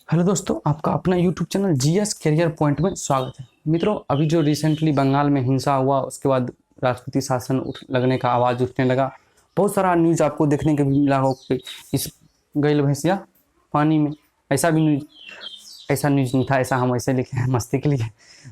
Hello दोस्तों, आपका अपना YouTube channel GS career point में स्वागत है। मित्रों, अभी जो रिसेंटली बंगाल में हिंसा हुआ, उसके बाद राष्ट्रपति शासन लगने का आवाज़ उठने लगा। बहुत सारा न्यूज़ आपको देखने को भी मिला हो कि इस गई भैंसिया पानी में, ऐसा भी न्यूज़, ऐसा न्यूज़ नहीं था, ऐसा हम ऐसे लिखे हैं मस्ती के लिए।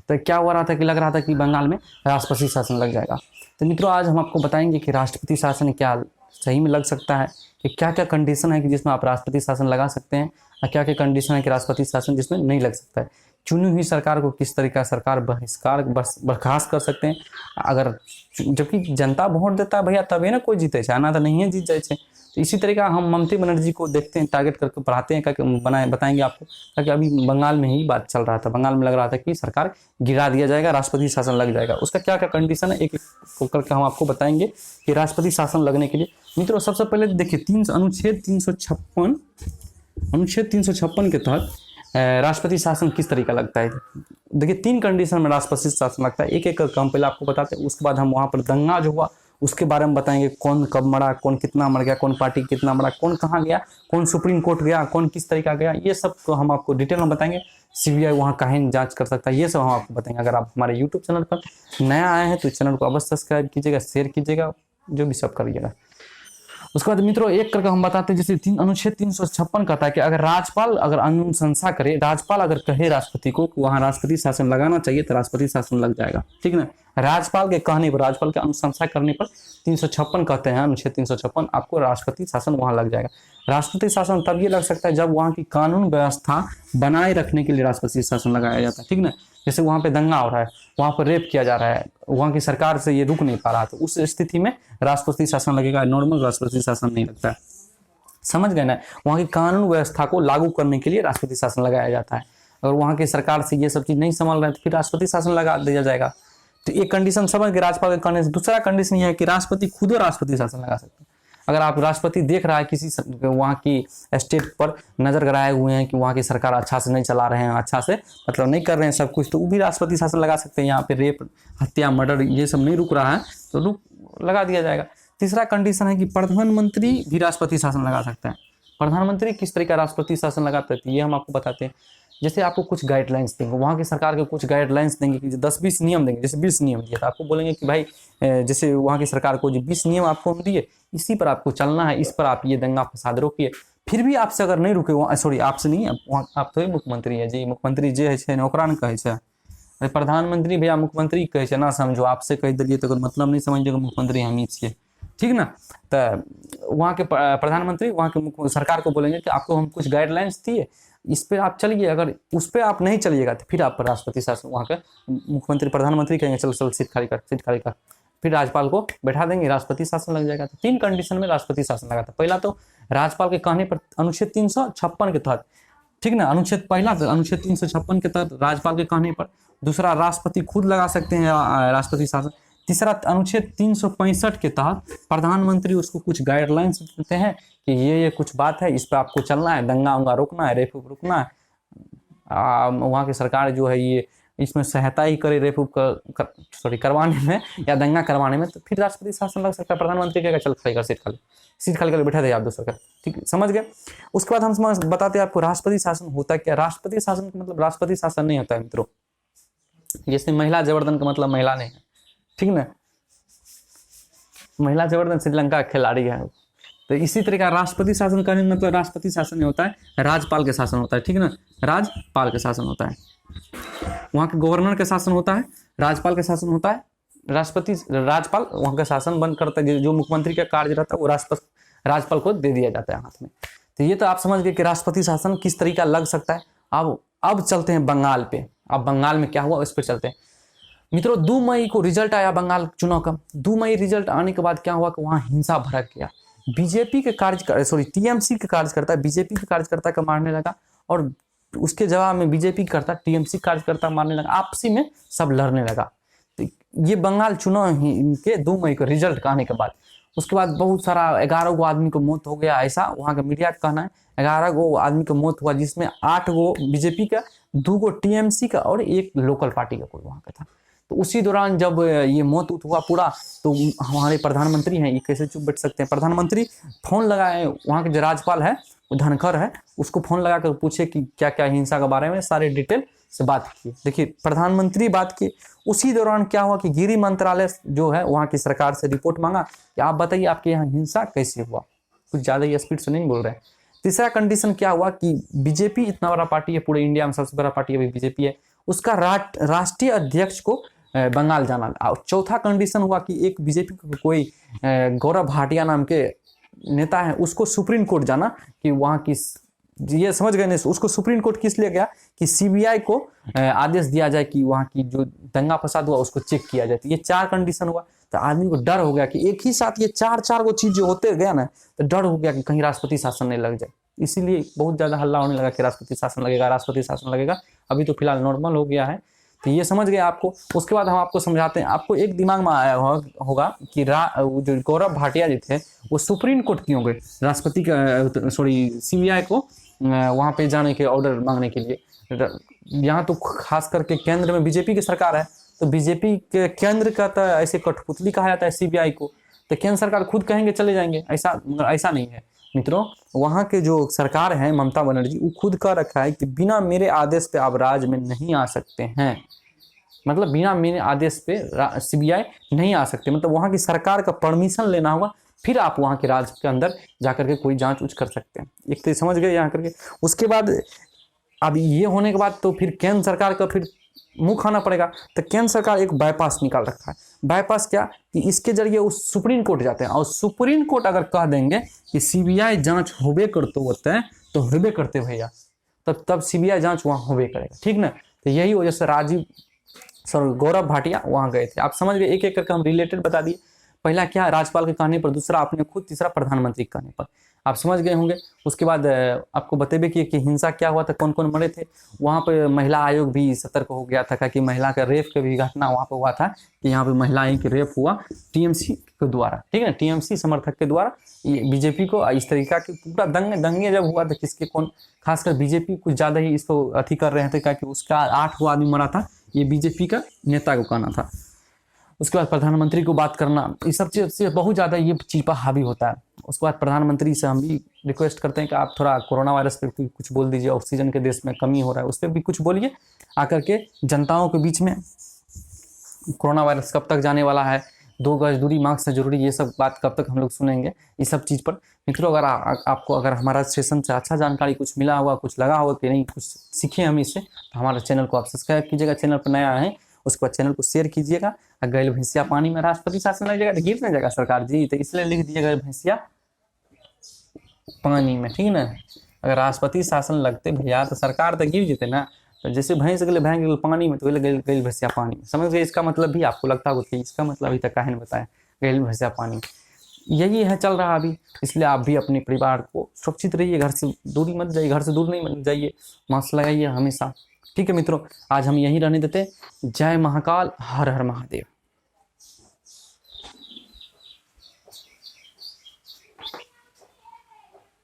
तो क्या हो रहा था कि लग रहा था कि बंगाल में राष्ट्रपति शासन लग जाएगा। तो मित्रों, आज हम आपको बताएंगे कि राष्ट्रपति शासन क्या सही में लग सकता है, कि क्या क्या कंडीशन है कि जिसमें आप राष्ट्रपति शासन लगा सकते हैं, और क्या क्या कंडीशन है कि राष्ट्रपति शासन जिसमें नहीं लग सकता है। चुनी हुई सरकार को किस तरीका सरकार बर्खास्त कर सकते हैं, अगर जबकि जनता वोट देता है भैया, तभी ना कोई जीते, आना तो नहीं है जीत जाए। तो इसी तरीका हम ममता बनर्जी को देखते हैं, टारगेट करके पढ़ाते हैं, करके बताएंगे आपको। ताकि अभी बंगाल में ही बात चल रहा था, बंगाल में लग रहा था कि सरकार गिरा दिया जाएगा, राष्ट्रपति शासन लग जाएगा। उसका क्या क्या कंडीशन है, एक एक करके हम आपको बताएंगे कि राष्ट्रपति शासन लगने के लिए। मित्रों, सबसे पहले देखिए, अनुच्छेद 356 के तहत राष्ट्रपति शासन किस तरीका लगता है। देखिए, 3 कंडीशन में राष्ट्रपति शासन लगता है। एक एक करके हम पहले आपको बताते हैं, उसके बाद हम वहाँ पर दंगा जो हुआ उसके बारे में बताएंगे, कौन कब मरा, कौन कितना मर गया, कौन पार्टी कितना मरा, कौन कहाँ गया, कौन सुप्रीम कोर्ट गया, कौन किस तरीका गया, ये सब को हम आपको डिटेल में बताएंगे। सीबीआई वहाँ कहीं जांच कर सकता है, ये सब हम आपको बताएंगे। अगर आप हमारे यूट्यूब चैनल पर नया आए हैं तो चैनल को अवश्य सब्सक्राइब कीजिएगा, शेयर कीजिएगा, जो भी सब करिएगा। उसके बाद मित्रों, एक करके हम बताते हैं, जैसे अनुच्छेद 356 कहता है कि अगर राज्यपाल अगर अनुशंसा करे, राज्यपाल अगर कहे राष्ट्रपति को कि वहां राष्ट्रपति शासन लगाना चाहिए, तो राष्ट्रपति शासन लग जाएगा। ठीक ना, राज्यपाल के कहने पर, राज्यपाल के अनुशंसा करने पर 356 कहते हैं, अनुच्छेद 356, आपको राष्ट्रपति शासन वहां लग जाएगा। राष्ट्रपति शासन तब ये लग सकता है जब वहां की कानून व्यवस्था बनाए रखने के लिए राष्ट्रपति शासन लगाया जाता है। ठीक ना, जैसे वहां पे दंगा हो रहा है, वहां पर रेप किया जा रहा है, वहां की सरकार से ये रुक नहीं पा रहा, तो उस स्थिति में राष्ट्रपति शासन लगेगा, नॉर्मल राष्ट्रपति शासन नहीं लगता है। समझ गए ना, वहां की कानून व्यवस्था को लागू करने के लिए राष्ट्रपति शासन लगाया जाता है। अगर वहां की सरकार से ये सब चीज नहीं संभाल रहे तो फिर राष्ट्रपति शासन लगा दिया जाएगा। तो एक कंडीशन समझ के राज्यपाल के कहने से। दूसरा कंडीशन यह है कि राष्ट्रपति खुद राष्ट्रपति शासन लगा सकते हैं। अगर आप राष्ट्रपति देख रहा है किसी वहाँ की स्टेट पर नजर गड़ाए हुए हैं कि वहाँ की सरकार अच्छा से नहीं चला रहे हैं, अच्छा से मतलब नहीं कर रहे हैं सब कुछ, तो वो भी राष्ट्रपति शासन लगा सकते हैं। यहाँ पे रेप, हत्या, मर्डर ये सब नहीं रुक रहा है तो लगा दिया जाएगा। तीसरा कंडीशन है कि प्रधानमंत्री भी राष्ट्रपति शासन लगा सकता है। प्रधानमंत्री किस तरीका राष्ट्रपति शासन लगाते हैं ये हम आपको बताते हैं। जैसे आपको कुछ गाइडलाइंस देंगे, वहाँ की सरकार के कुछ गाइडलाइंस देंगे कि 10-20 नियम देंगे। जैसे 20 नियम दिए तो आपको बोलेंगे कि भाई जैसे वहाँ की सरकार को जो 20 नियम आपको हम दिए, इसी पर आपको चलना है, इस पर आप ये दंगा फसाद रोकिए। फिर भी आपसे अगर नहीं रुके, वहाँ सॉरी आपसे नहीं, आप तो ही मुख्यमंत्री है जी, मुख्यमंत्री जे है ओकरा ने कहे छे। अरे प्रधानमंत्री भैया मुख्यमंत्री कहे छे ना, समझो आपसे कह दिए तो मतलब नहीं समझिएगा मुख्यमंत्री हम ही छिए। ठीक ना, तो वहाँ के प्रधानमंत्री वहाँ के सरकार को बोलेंगे कि आपको हम कुछ गाइडलाइंस दिए, इस पे आप चलिए, अगर उस पर आप नहीं चलिएगा तो फिर आप राष्ट्रपति शासन, वहाँ के मुख्यमंत्री प्रधानमंत्री कहेंगे चल चल सीट खाली कर, सीट खाली कर, फिर राज्यपाल को बैठा देंगे, राष्ट्रपति शासन लग जाएगा। तो 3 कंडीशन में राष्ट्रपति शासन लगा था। पहला तो राज्यपाल के कहने पर, अनुच्छेद 356 के तहत। ठीक ना, अनुच्छेद 356 के तहत राज्यपाल के कहने पर। दूसरा, राष्ट्रपति खुद लगा सकते हैं राष्ट्रपति शासन। तीसरा, अनुच्छेद 365 के तहत प्रधानमंत्री उसको कुछ गाइडलाइंस देते हैं कि ये कुछ बात है, इस पर आपको चलना है, दंगा उंगा रोकना है, रेप रुकना है। वहाँ की सरकार जो है ये इसमें सहायता ही करे रेप करवाने में या दंगा करवाने में, तो फिर राष्ट्रपति शासन लग सकता है। प्रधानमंत्री कहेगा चल खाली कर, सीट खाली कर बैठा दे आप दूसरा का। ठीक, समझ गए। उसके बाद हम बताते हैं आपको राष्ट्रपति शासन होता क्या। राष्ट्रपति शासन का मतलब राष्ट्रपति शासन नहीं होता है मित्रों। जैसे महिला जबरदन का मतलब महिला नहीं है। ठीक ना, महिला जबरदन श्रीलंका का खिलाड़ी है। तो इसी तरीका राष्ट्रपति शासन का मतलब राष्ट्रपति शासन नहीं होता है, राज्यपाल के शासन होता है। ठीक ना, राज्यपाल के शासन होता है। वहाँ के गवर्नर का शासन होता है, राज्यपाल का शासन होता है। राज्यपाल वहाँ का शासन बंद करता है, जो मुख्यमंत्री का कार्य रहता है वो राज्यपाल को दे दिया जाता है हाथ में। तो ये तो आप समझ गए कि राष्ट्रपति शासन किस तरीका लग सकता है। अब चलते हैं बंगाल पे। अब बंगाल में क्या हुआ उस पर चलते हैं। मित्रों, 2 मई को रिजल्ट आया बंगाल चुनाव का। 2 मई रिजल्ट आने के बाद क्या हुआ कि वहाँ हिंसा भड़क गया। बीजेपी के टीएमसी के कार्यकर्ता बीजेपी के कार्यकर्ता का मारने लगा, और उसके जवाब में बीजेपी करता टीएमसी कार्यकर्ता मारने लगा, आपसी में सब लड़ने लगा। तो ये बंगाल चुनाव के 2 मई को रिजल्ट आने के बाद, उसके बाद बहुत सारा 11 गो आदमी को मौत हो गया, ऐसा वहाँ का मीडिया का कहना है। 11 गो आदमी को मौत हुआ, जिसमें 8 गो बीजेपी का, 2 गो टीएमसी का और 1 लोकल पार्टी का कोई वहाँ का था। तो उसी दौरान जब ये मौत हुआ पूरा, तो हमारे प्रधानमंत्री हैं, ये कैसे चुप बैठ सकते हैं। प्रधानमंत्री फोन लगाए, वहाँ के जो राज्यपाल है वो धनखड़ है, उसको फोन लगा कर पूछे कि क्या क्या हिंसा के बारे में सारे डिटेल से बात की। देखिए प्रधानमंत्री बात की, उसी दौरान क्या हुआ कि गृह मंत्रालय जो है वहाँ की सरकार से रिपोर्ट मांगा कि आप बताइए आपके यहाँ हिंसा कैसे हुआ। कुछ ज़्यादा ही स्पीड से नहीं बोल रहे हैं। तीसरा कंडीशन क्या हुआ कि बीजेपी इतना बड़ा पार्टी है, पूरे इंडिया में सबसे बड़ा पार्टी अभी बीजेपी है, उसका राष्ट्रीय अध्यक्ष को बंगाल जाना। और चौथा कंडीशन हुआ कि एक बीजेपी को कोई गौरव भाटिया नाम के नेता है, उसको सुप्रीम कोर्ट जाना कि वहाँ की, ये समझ गए नहीं, उसको सुप्रीम कोर्ट किस लिए गया कि सीबीआई को आदेश दिया जाए कि वहाँ की जो दंगा फसाद हुआ उसको चेक किया जाए। तो ये 4 कंडीशन हुआ, तो आदमी को डर हो गया कि एक ही साथ ये 4 वो चीज जो होते गया ना, तो डर हो गया कि कहीं राष्ट्रपति शासन नहीं लग जाए। इसीलिए बहुत ज्यादा हल्ला होने लगा कि राष्ट्रपति शासन लगेगा, राष्ट्रपति शासन लगेगा। अभी तो फिलहाल नॉर्मल हो गया है। तो ये समझ गए आपको। उसके बाद हम आपको समझाते हैं। आपको एक दिमाग में आया होगा कि जो गौरव भाटिया जी थे वो सुप्रीम कोर्ट क्यों गए राष्ट्रपति का सीबीआई को वहाँ पे जाने के ऑर्डर मांगने के लिए। यहाँ तो खास करके केंद्र में बीजेपी की सरकार है, तो बीजेपी के केंद्र का तो ऐसे कठपुतली कहा जाता है सीबीआई को, तो केंद्र सरकार खुद कहेंगे चले जाएंगे, ऐसा नहीं है मित्रों। वहाँ के जो सरकार है ममता बनर्जी, वो खुद कह रखा है कि बिना मेरे आदेश पे आप राज्य में नहीं आ सकते हैं। मतलब बिना मेरे आदेश पे सीबीआई नहीं आ सकते, मतलब वहाँ की सरकार का परमिशन लेना होगा, फिर आप वहाँ के राज्य के अंदर जाकर के कोई जांच कर सकते हैं। एक तो समझ गए यहाँ करके। उसके बाद अब ये होने के बाद तो फिर केंद्र सरकार का फिर मुंह खाना पड़ेगा। तो केंद्र सरकार एक बाईपास निकाल रखा है। बाईपास क्या कि इसके जरिए उस सुप्रीम कोर्ट जाते हैं, और सुप्रीम कोर्ट अगर कह देंगे कि सीबीआई जांच होबे करते होते हैं तो होबे करते भैया, तब सीबीआई जांच वहाँ होबे करेगा, ठीक ना। तो यही वजह से गौरव भाटिया वहाँ गए थे। आप समझ गए, एक एक करके हम रिलेटेड बता दिए। पहला क्या, राज्यपाल के कहने पर, दूसरा आपने खुद, तीसरा प्रधानमंत्री के कहने पर। आप समझ गए होंगे। उसके बाद आपको बतेबे कि हिंसा क्या हुआ था, कौन कौन मरे थे। वहाँ पे महिला आयोग भी सतर्क हो गया था कि महिला का रेप का भी घटना वहाँ पे हुआ था कि यहाँ पे महिलाएं की रेप हुआ टीएमसी के द्वारा, ठीक है, टीएमसी समर्थक के द्वारा। ये बीजेपी को इस तरीका के पूरा दंगे जब हुआ था, किसके कौन, खासकर बीजेपी कुछ ज़्यादा ही इसको अथी कर रहे थे, क्योंकि उसका 8 आदमी मरा था, ये बीजेपी का नेता को कहना था। उसके बाद प्रधानमंत्री को बात करना, इस सब चीज़ से बहुत ज़्यादा ये चीज़ पर हावी होता है। उसके बाद प्रधानमंत्री से हम भी रिक्वेस्ट करते हैं कि आप थोड़ा कोरोना वायरस पे कुछ बोल दीजिए, ऑक्सीजन के देश में कमी हो रहा है, उस पर भी कुछ बोलिए आकर के जनताओं के बीच में। कोरोना वायरस कब तक जाने वाला है, 2 गज दूरी, मास्क से जरूरी, ये सब बात कब तक हम लोग सुनेंगे, इस सब चीज़ पर। मित्रों अगर आपको अगर हमारा सेशन से अच्छा जानकारी कुछ मिला होगा, कुछ लगा होगा कि नहीं, कुछ सीखे हम इससे, तो हमारे चैनल को आप सब्सक्राइब कीजिएगा। चैनल पर नया है उसके बाद चैनल को शेयर कीजिएगा। गैल भैंसिया पानी में राष्ट्रपति शासन लग जाएगा तो गिर नहीं जाएगा सरकार जी, तो इसलिए लिख दिएगा भैंसिया पानी में, ठीक ना। अगर राष्ट्रपति शासन लगते भैया तो सरकार तो गिर जेते ना। तो जैसे भैंस गए पानी में, तो गैल भैंसिया पानी में, समझ गए। इसका मतलब भी आपको लगता होगा कि इसका मतलब अभी तक काहे नहीं बताया, गैल भैंसिया पानी, यही है चल रहा अभी। इसलिए आप भी अपने परिवार को सुरक्षित रहिए, घर से दूरी मत जाइए, घर से दूर नहीं जाइए, मास्क लगाइए हमेशा, ठीक है मित्रों। आज हम यहीं रहने देते। जय महाकाल, हर हर महादेव।